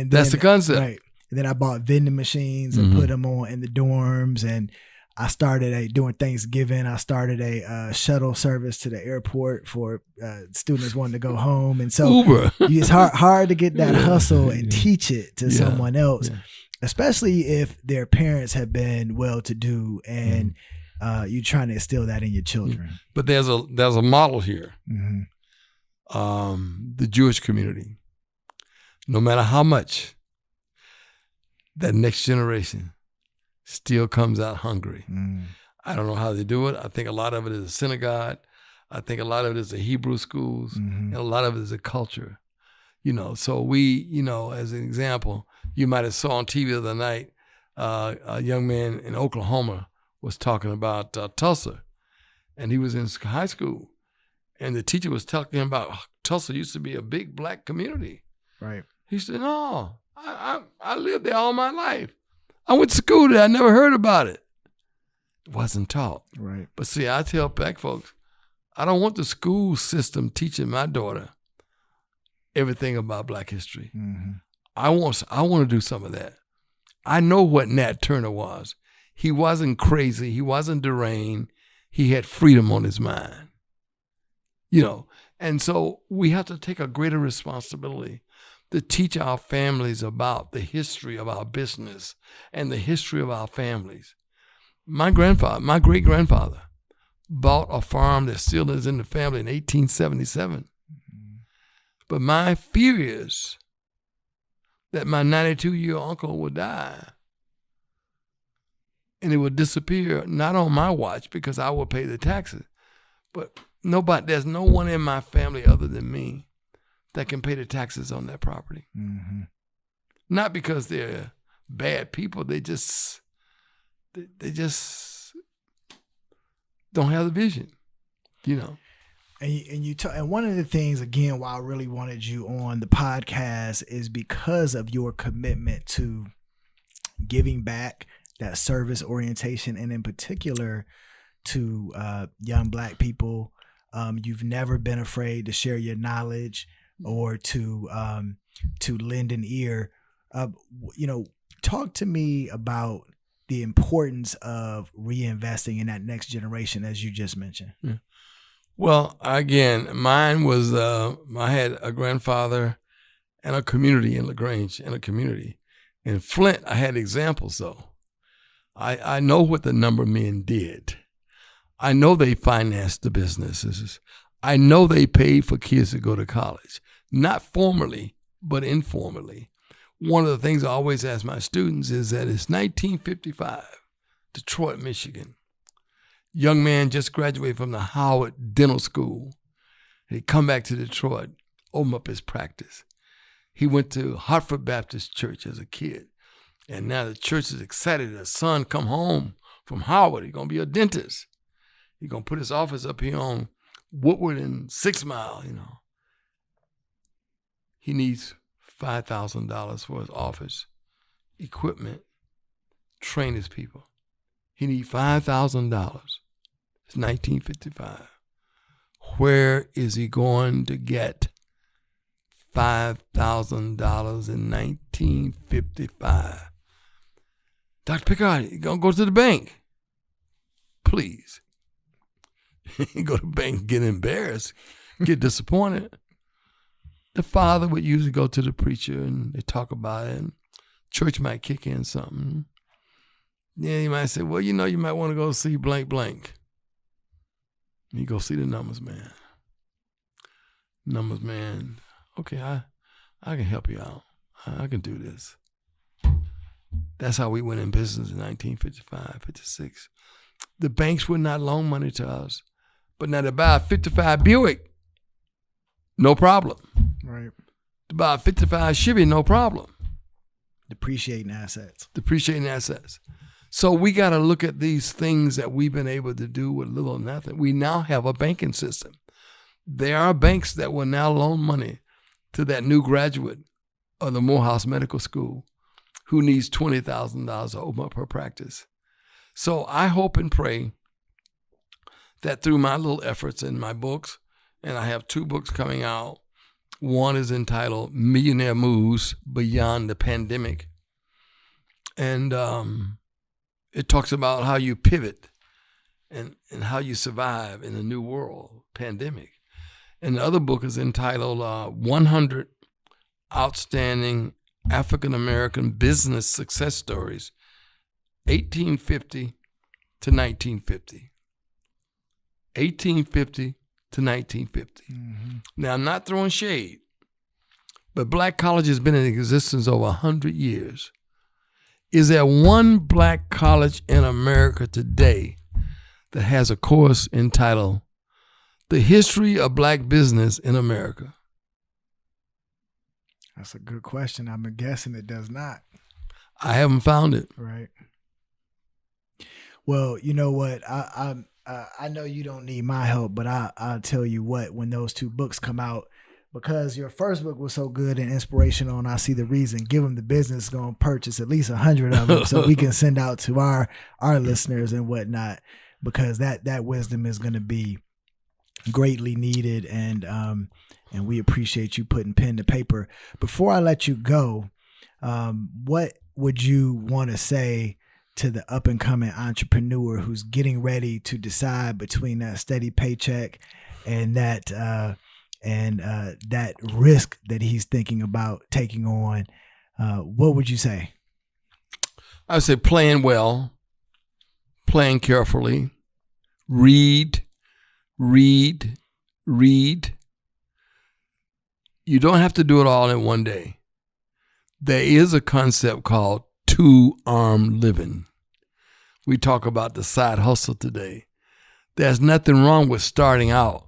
That's the concept. Right. And then I bought vending machines and put them on in the dorms, and I started during Thanksgiving, I started a shuttle service to the airport for students wanting to go home. And so Uber. It's hard to get that hustle and teach it to someone else, especially if their parents have been well-to-do and you're trying to instill that in your children. But there's a model here. The Jewish community, no matter how much, that next generation still comes out hungry. I don't know how they do it. I think a lot of it is a synagogue. I think a lot of it is the Hebrew schools, and a lot of it is a culture. So we, as an example, you might have saw on TV the other night, a young man in Oklahoma was talking about Tulsa, and he was in high school, and the teacher was talking about Tulsa used to be a big black community. Right. He said, no, I lived there all my life. I went to school there. I never heard about it. It wasn't taught. Right. But see, I tell black folks, I don't want the school system teaching my daughter everything about black history. I want to do some of that. I know what Nat Turner was. He wasn't crazy. He wasn't deranged. He had freedom on his mind. And so we have to take a greater responsibility to teach our families about the history of our business and the history of our families. My great-grandfather, bought a farm that still is in the family in 1877. But my fear is that my 92-year-old uncle will die and it will disappear, not on my watch because I will pay the taxes, but there's no one in my family other than me that can pay the taxes on that property. Mm-hmm. Not because they're bad people, they just don't have the vision, you know. And one of the things, again, why I really wanted you on the podcast is because of your commitment to giving back, that service orientation, and in particular to young Black people. You've never been afraid to share your knowledge or to lend an ear. Talk to me about the importance of reinvesting in that next generation, as you just mentioned. Yeah. Well, again, mine was, I had a grandfather and a community in LaGrange and a community. In Flint, I had examples, though. I know what the number of men did. I know they financed the businesses. I know they paid for kids to go to college, not formally, but informally. One of the things I always ask my students is that it's 1955, Detroit, Michigan. Young man just graduated from the Howard Dental School. He come back to Detroit, open up his practice. He went to Hartford Baptist Church as a kid. And now the church is excited. His son come home from Howard. He's going to be a dentist. He's going to put his office up here on Woodward and 6 Mile, you know. He needs $5,000 for his office, equipment, train his people. He needs $5,000. It's 1955. Where is he going to get $5,000 in 1955? Dr. Pickard, you gonna go to the bank? Please. You go to the bank, get embarrassed, get disappointed. The father would usually go to the preacher and they talk about it, and church might kick in something. Yeah, you might say, well, you might want to go see blank blank. You go see the numbers man. Numbers man, okay, I can help you out. I can do this. That's how we went in business in 1955, 56. The banks would not loan money to us, but now to buy a 55 Buick, no problem. Right. To buy a 55 Chevy, no problem. Depreciating assets. So we got to look at these things that we've been able to do with little or nothing. We now have a banking system. There are banks that will now loan money to that new graduate of the Morehouse Medical School who needs $20,000 to open up her practice. So I hope and pray that through my little efforts in my books, and I have 2 books coming out. One is entitled Millionaire Moves Beyond the Pandemic. And it talks about how you pivot and how you survive in a new world, pandemic. And the other book is entitled 100 Outstanding African-American Business Success Stories, 1850 to 1950. 1850 to 1950. Mm-hmm. Now, I'm not throwing shade, but Black college has been in existence over 100 years. Is there one Black college in America today that has a course entitled The History of Black Business in America? That's a good question. I'm guessing it does not. I haven't found it. Right. Well, you know what? I know you don't need my help, but I'll tell you what, when those 2 books come out, because your first book was so good and inspirational, and I See the Reason, Give Them the Business, going to purchase at least 100 of them so we can send out to our listeners and whatnot, because that wisdom is going to be greatly needed, and we appreciate you putting pen to paper. Before I let you go, what would you want to say to the up and coming entrepreneur who's getting ready to decide between that steady paycheck and that risk that he's thinking about taking on? What would you say? I would say plan well, plan carefully, read. You don't have to do it all in one day. There is a concept called two-arm living. We talk about the side hustle today. There's nothing wrong with starting out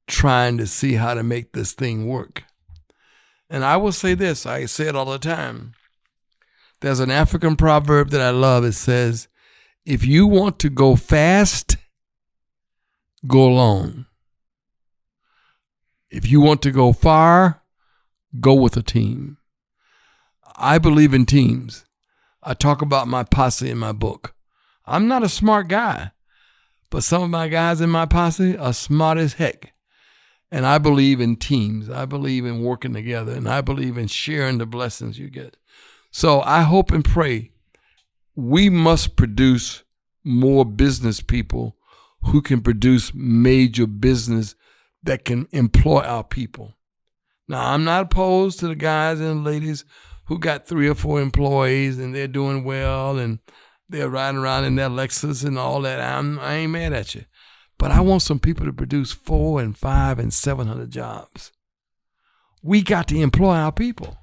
trying to see how to make this thing work. And I will say this, I say it all the time. There's an African proverb that I love. It says, if you want to go fast, go alone. If you want to go far, go with a team. I believe in teams. I talk about my posse in my book. I'm not a smart guy, but some of my guys in my posse are smart as heck. And I believe in teams. I believe in working together, and I believe in sharing the blessings you get. So I hope and pray we must produce more business people who can produce major business that can employ our people. Now, I'm not opposed to the guys and ladies who got 3 or 4 employees and they're doing well and they're riding around in their Lexus and all that. I ain't mad at you. But I want some people to produce 4 and 5 and 700 jobs. We got to employ our people.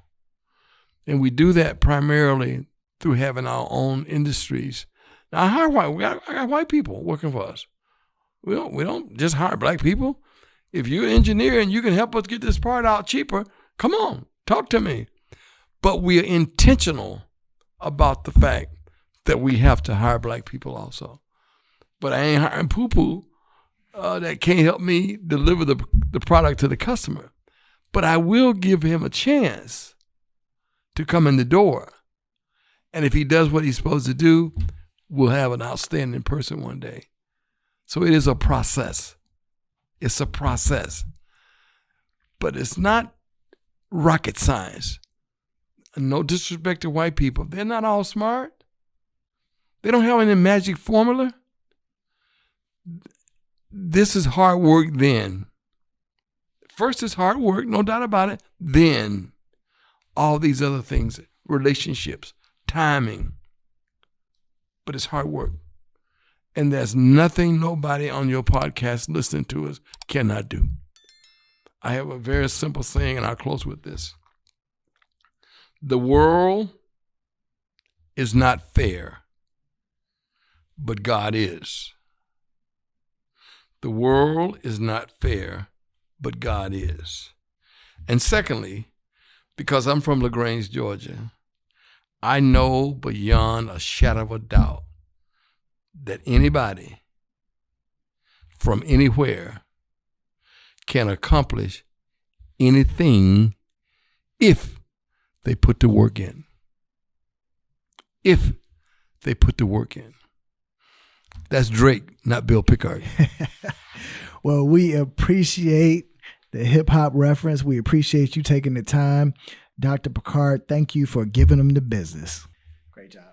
And we do that primarily through having our own industries. Now, I hire white. I got white people working for us. We don't just hire black people. If you're an engineer and you can help us get this part out cheaper, come on, talk to me. But we are intentional about the fact that we have to hire black people also. But I ain't hiring poo-poo that can't help me deliver the product to the customer. But I will give him a chance to come in the door. And if he does what he's supposed to do, we'll have an outstanding person one day. So it is a process. It's a process. But it's not rocket science. No disrespect to white people. They're not all smart. They don't have any magic formula. This is hard work then. First is hard work, no doubt about it. Then all these other things, relationships, timing. But it's hard work. And there's nothing nobody on your podcast listening to us cannot do. I have a very simple saying, and I'll close with this. The world is not fair, but God is. The world is not fair, but God is. And secondly, because I'm from LaGrange, Georgia, I know beyond a shadow of a doubt that anybody from anywhere can accomplish anything if they put the work in. If they put the work in. That's Drake, not Bill Pickard. Well, we appreciate the hip hop reference. We appreciate you taking the time. Dr. Pickard, thank you for giving them the business. Great job.